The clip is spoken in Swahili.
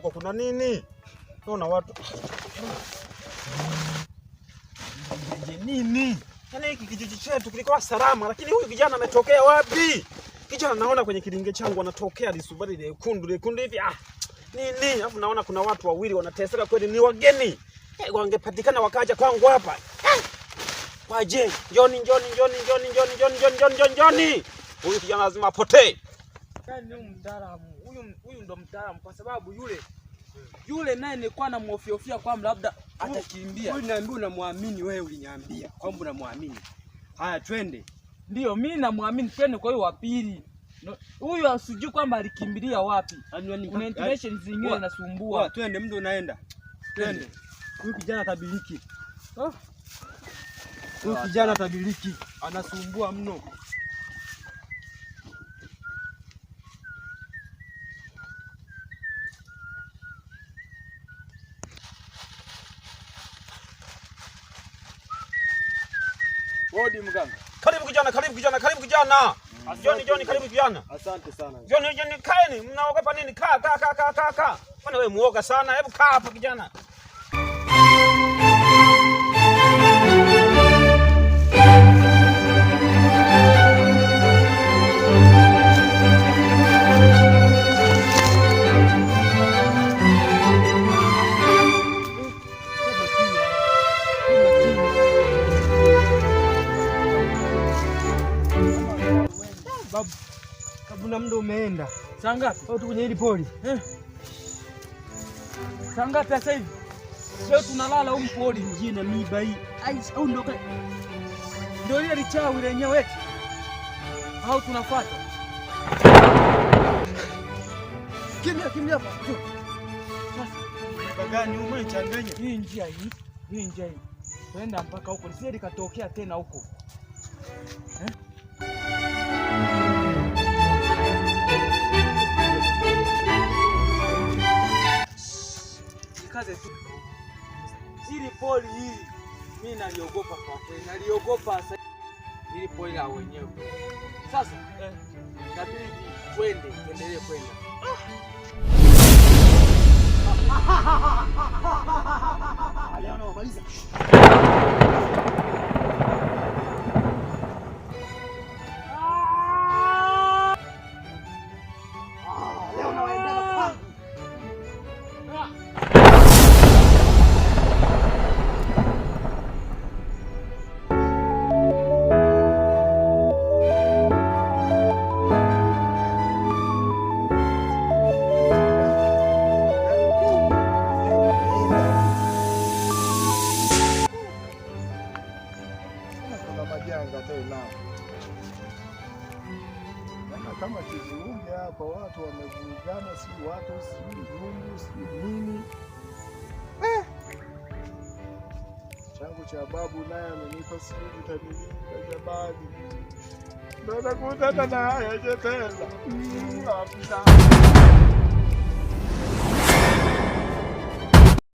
huko kuna nini? Naona watu nini? Yaani hiki kijiji chetu kilikuwa salama, lakini huyu kijana ametokea wapi? Kijana naona kwenye kilinge changu anatokea lisubari lekundu hivi. Nini? Alafu naona kuna watu wawili wanateseka kweli, ni wageni. Wangepatikana wakaja kwangu hapa. Waje, njoni. Huyu kijana lazima apotee. Yaani huyu ndo mtaalamu kwa sababu yule naye nilikuwa namhofiofia kwamba labda atakimbia. Wewe niambia unamwamini, wewe uliniambia kwamba unamwamini. Haya twende. Ndio mimi namwamini, twende kwa hiyo wa pili. Huyu asijui kwamba alikimbilia wapi. Kuna information zingine zinasumbua. Twende, mtu unaenda. Twende. Huyu kijana atabiliki. Huyu kijana atabiliki, anasumbua mno. Hodi mganga. Karibu kijana. Njoni, karibu kijana. Asante sana. Njoni kaeni, mnaogopa nini? Kaa. Mbona wewe muoga sana? Hebu kaa hapa kijana. Kabuna muda umeenda. Saa ngapi? Au tu kwenye hili poli? Saa ngapi sasa hivi? Leo tunalala huko poli nyingine miba hii. Au ndio ile lichawi lenyewe eti. Au tunafuata? Kimya hapa. Sasa gani umechanganya? Hii njia hii. Twenda mpaka huko. Lisije likatokea tena huko. Kaze tu. Hili poli hili mimi naliogopa kwa kweli. Naliogopa sasa hili poli la wenyewe. Sasa inabidi tuendelee kwenda. Leo namaliza. Leo naenda kwangu. Kama kivuruge hapa, watu wamevurugana, si watu, si rungu, si nini. Changu cha babu naye amenipa sijui vitamini jamani. Ndio nakutana na haya tena.